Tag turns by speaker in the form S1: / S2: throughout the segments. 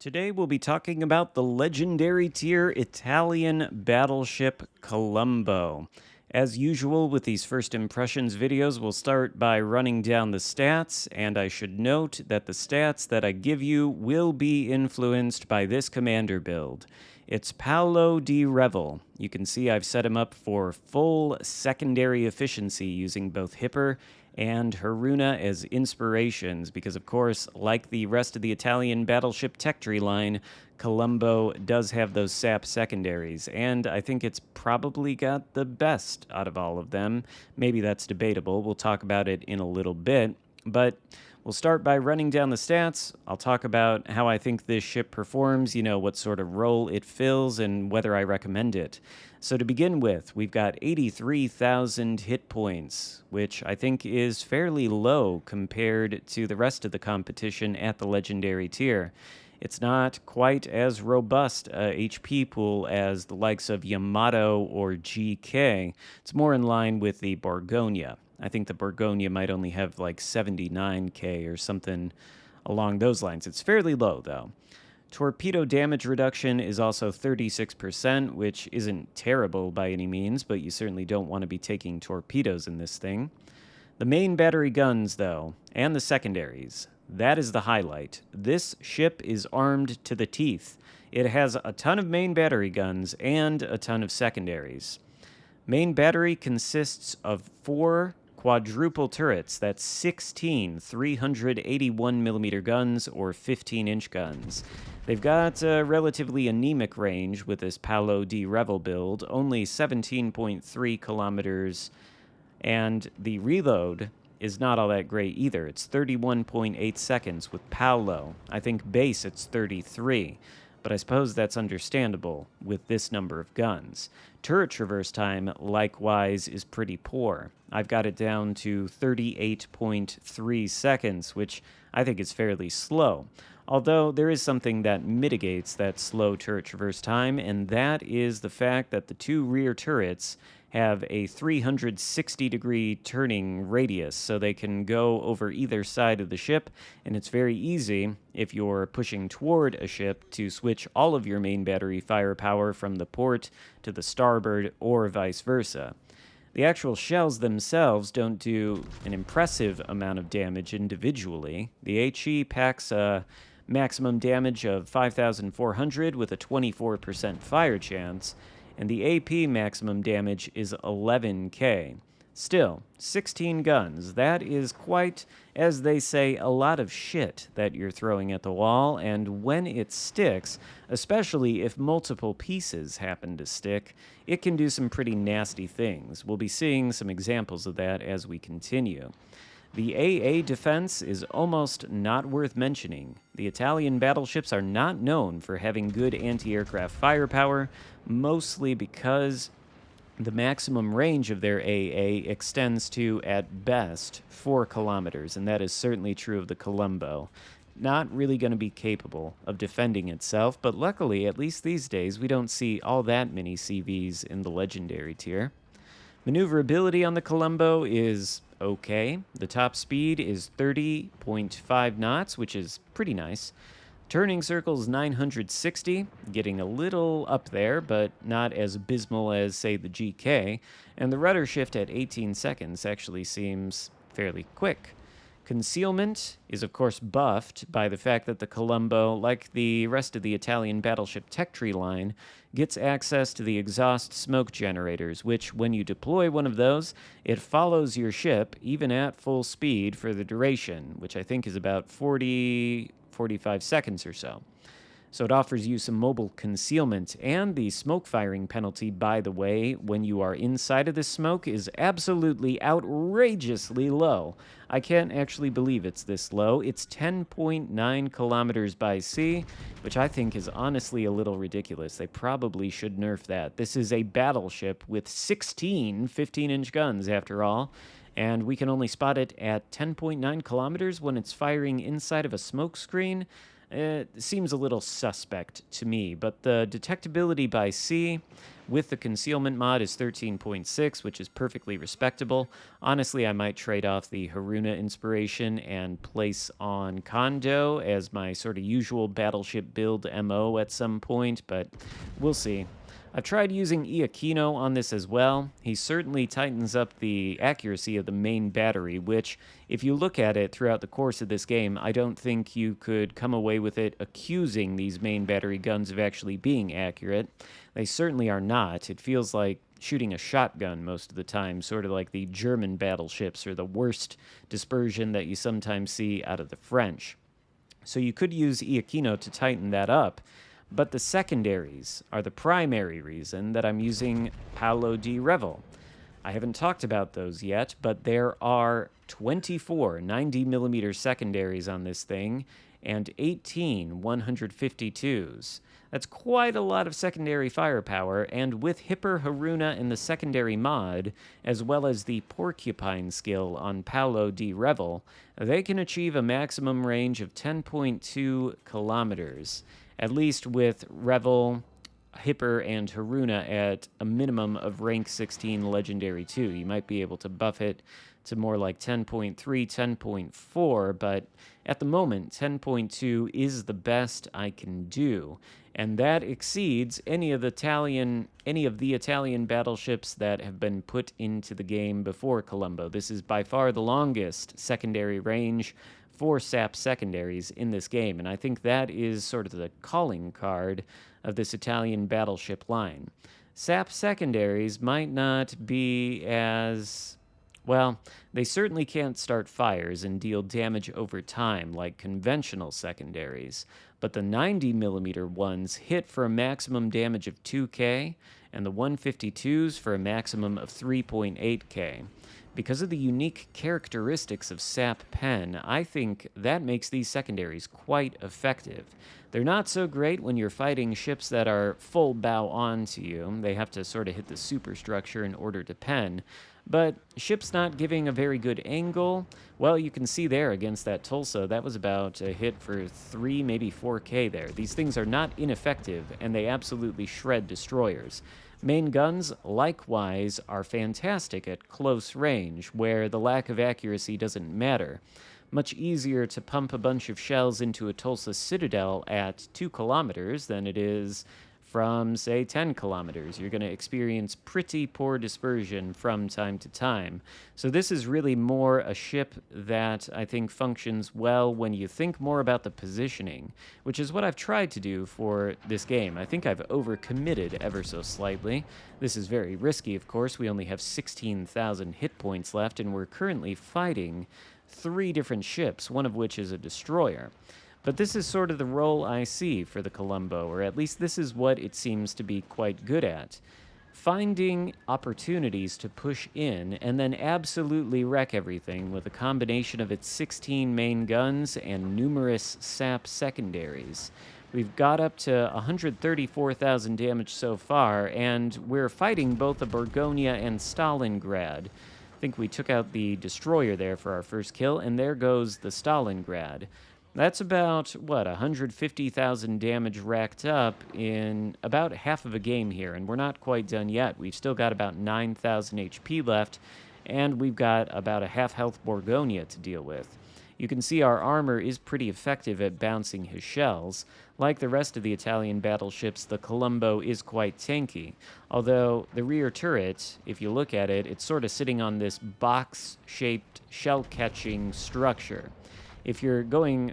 S1: Today we'll be talking about the legendary tier Italian battleship Colombo. As usual with these first impressions videos, we'll start by running down the stats, and I should note that the stats that I give you will be influenced by this commander build. It's Paolo di Revel. You can see I've set him up for full secondary efficiency using both Hipper and Haruna as inspirations because, of course, like the rest of the Italian battleship tech tree line, Colombo does have those SAP secondaries, and I think it's probably got the best out of all of them. Maybe that's debatable. We'll talk about it in a little bit, but we'll start by running down the stats. I'll talk about how I think this ship performs, what sort of role it fills, and whether I recommend it. So to begin with, we've got 83,000 hit points, which I think is fairly low compared to the rest of the competition at the legendary tier. It's not quite as robust a HP pool as the likes of Yamato or GK. It's more in line with the Borgonia. I think the Borgonia might only have like 79k or something along those lines. It's fairly low, though. Torpedo damage reduction is also 36%, which isn't terrible by any means, but you certainly don't want to be taking torpedoes in this thing. The main battery guns, though, and the secondaries, that is the highlight. This ship is armed to the teeth. It has a ton of main battery guns and a ton of secondaries. Main battery consists of 4 quadruple turrets. That's 16 381mm guns or 15-inch guns. They've got a relatively anemic range with this Paolo di Revel build, only 17.3 kilometers, and the reload is not all that great either. It's 31.8 seconds with Paolo. I think base it's 33. But I suppose that's understandable with this number of guns. Turret traverse time, likewise, is pretty poor. I've got it down to 38.3 seconds, which I think is fairly slow. Although there is something that mitigates that slow turret traverse time, and that is the fact that the 2 rear turrets have a 360-degree turning radius, so they can go over either side of the ship, and it's very easy, if you're pushing toward a ship, to switch all of your main battery firepower from the port to the starboard or vice versa. The actual shells themselves don't do an impressive amount of damage individually. The HE packs a maximum damage of 5,400 with a 24% fire chance, and the AP maximum damage is 11k. Still, 16 guns. That is quite, as they say, a lot of shit that you're throwing at the wall, and when it sticks, especially if multiple pieces happen to stick, it can do some pretty nasty things. We'll be seeing some examples of that as we continue. The AA defense is almost not worth mentioning. The Italian battleships are not known for having good anti-aircraft firepower, mostly because the maximum range of their AA extends to, at best, 4 kilometers, and that is certainly true of the Colombo. Not really going to be capable of defending itself, but luckily, at least these days, we don't see all that many CVs in the legendary tier. Maneuverability on the Colombo is okay. The top speed is 30.5 knots, which is pretty nice. Turning circles 960, getting a little up there, but not as abysmal as, say, the GK. And the rudder shift at 18 seconds actually seems fairly quick. Concealment is, of course, buffed by the fact that the Colombo, like the rest of the Italian battleship tech tree line, gets access to the exhaust smoke generators, which, when you deploy one of those, it follows your ship, even at full speed, for the duration, which I think is about 45 seconds or so. So it offers you some mobile concealment, and the smoke firing penalty, by the way, when you are inside of this smoke, is absolutely outrageously low. I can't actually believe it's this low. It's 10.9 kilometers by sea, which I think is honestly a little ridiculous. They probably should nerf that. This is a battleship with 16 15-inch guns, after all, and we can only spot it at 10.9 kilometers when it's firing inside of a smoke screen. It seems a little suspect to me, but the detectability by sea with the concealment mod is 13.6, which is perfectly respectable. Honestly, I might trade off the Haruna inspiration and place on Kondo as my sort of usual battleship build MO at some point, but we'll see. I've tried using Iachino on this as well. He certainly tightens up the accuracy of the main battery, which, if you look at it throughout the course of this game, I don't think you could come away with it accusing these main battery guns of actually being accurate. They certainly are not. It feels like shooting a shotgun most of the time, sort of like the German battleships or the worst dispersion that you sometimes see out of the French. So you could use Iachino to tighten that up, but the secondaries are the primary reason that I'm using Paolo di Revel. I haven't talked about those yet, but there are 24 90mm secondaries on this thing and 18 152s. That's quite a lot of secondary firepower, and with Hipper Haruna in the secondary mod, as well as the Porcupine skill on Paolo di Revel, they can achieve a maximum range of 10.2 kilometers, at least with Revel, Hipper, and Haruna at a minimum of rank 16 legendary 2. You might be able to buff it to more like 10.3, 10.4, but at the moment, 10.2 is the best I can do, and that exceeds any of the Italian battleships that have been put into the game before Colombo. This is by far the longest secondary range for SAP secondaries in this game, and I think that is sort of the calling card of this Italian battleship line. SAP secondaries might not be as... well, they certainly can't start fires and deal damage over time like conventional secondaries, but the 90mm ones hit for a maximum damage of 2k, and the 152s for a maximum of 3.8k. Because of the unique characteristics of SAP Pen, I think that makes these secondaries quite effective. They're not so great when you're fighting ships that are full bow on to you. They have to sort of hit the superstructure in order to pen. But ships not giving a very good angle, well, you can see there against that Tulsa, that was about a hit for 3, maybe 4k there. These things are not ineffective, and they absolutely shred destroyers. Main guns, likewise, are fantastic at close range, where the lack of accuracy doesn't matter. Much easier to pump a bunch of shells into a Tulsa citadel at 2 kilometers than it is from, say, 10 kilometers. You're going to experience pretty poor dispersion from time to time. So this is really more a ship that I think functions well when you think more about the positioning, which is what I've tried to do for this game. I think I've overcommitted ever so slightly. This is very risky, of course. We only have 16,000 hit points left, and we're currently fighting 3 different ships, one of which is a destroyer. But this is sort of the role I see for the Colombo, or at least this is what it seems to be quite good at. Finding opportunities to push in and then absolutely wreck everything with a combination of its 16 main guns and numerous SAP secondaries. We've got up to 134,000 damage so far, and we're fighting both the Borgonia and Stalingrad. I think we took out the destroyer there for our first kill, and there goes the Stalingrad. That's about, 150,000 damage racked up in about half of a game here, and we're not quite done yet. We've still got about 9,000 HP left, and we've got about a half-health Borgonia to deal with. You can see our armor is pretty effective at bouncing his shells. Like the rest of the Italian battleships, the Colombo is quite tanky, although the rear turret, if you look at it, it's sort of sitting on this box-shaped shell-catching structure. If you're going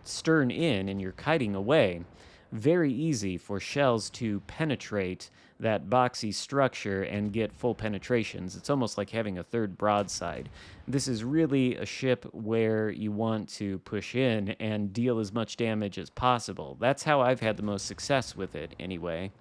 S1: stern in and you're kiting away, very easy for shells to penetrate that boxy structure and get full penetrations. It's almost like having a third broadside. This is really a ship where you want to push in and deal as much damage as possible. That's how I've had the most success with it, anyway.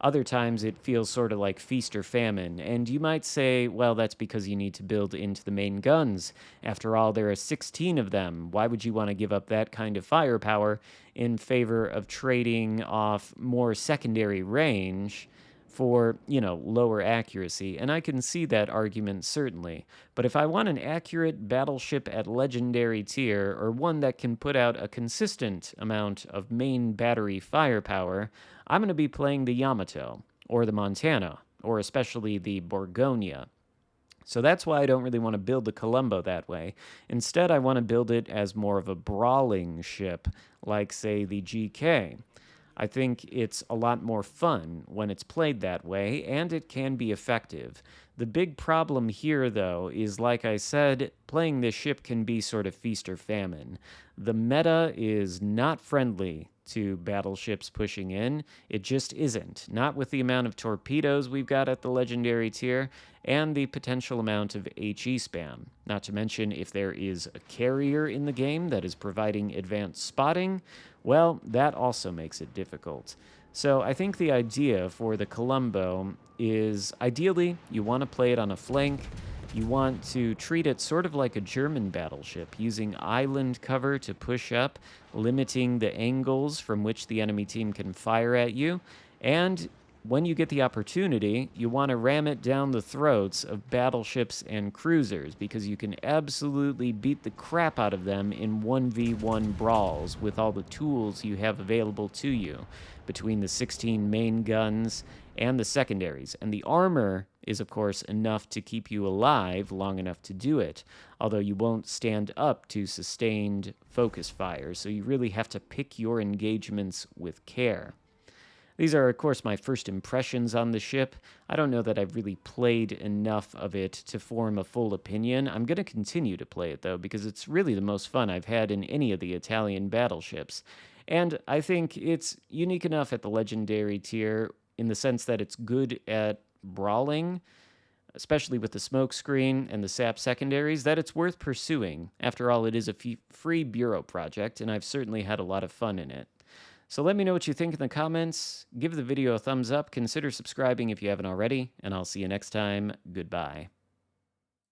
S1: Other times it feels sort of like feast or famine, and you might say, well, that's because you need to build into the main guns. After all, there are 16 of them. Why would you want to give up that kind of firepower in favor of trading off more secondary range for, lower accuracy, and I can see that argument certainly. But if I want an accurate battleship at legendary tier, or one that can put out a consistent amount of main battery firepower, I'm going to be playing the Yamato, or the Montana, or especially the Borgonia. So that's why I don't really want to build the Colombo that way. Instead, I want to build it as more of a brawling ship, like, say, the GK. I think it's a lot more fun when it's played that way, and it can be effective. The big problem here, though, is, like I said, playing this ship can be sort of feast or famine. The meta is not friendly to battleships pushing in. It just isn't. Not with the amount of torpedoes we've got at the legendary tier, and the potential amount of HE spam. Not to mention, if there is a carrier in the game that is providing advanced spotting, well, that also makes it difficult. So I think the idea for the Colombo is, ideally, you want to play it on a flank. You want to treat it sort of like a German battleship, using island cover to push up, limiting the angles from which the enemy team can fire at you, and when you get the opportunity, you want to ram it down the throats of battleships and cruisers, because you can absolutely beat the crap out of them in 1v1 brawls with all the tools you have available to you between the 16 main guns and the secondaries. And the armor is, of course, enough to keep you alive long enough to do it, although you won't stand up to sustained focus fire, so you really have to pick your engagements with care. These are, of course, my first impressions on the ship. I don't know that I've really played enough of it to form a full opinion. I'm going to continue to play it, though, because it's really the most fun I've had in any of the Italian battleships. And I think it's unique enough at the legendary tier in the sense that it's good at brawling, especially with the smoke screen and the SAP secondaries, that it's worth pursuing. After all, it is a free bureau project, and I've certainly had a lot of fun in it. So let me know what you think in the comments. Give the video a thumbs up, consider subscribing if you haven't already, and I'll see you next time. Goodbye.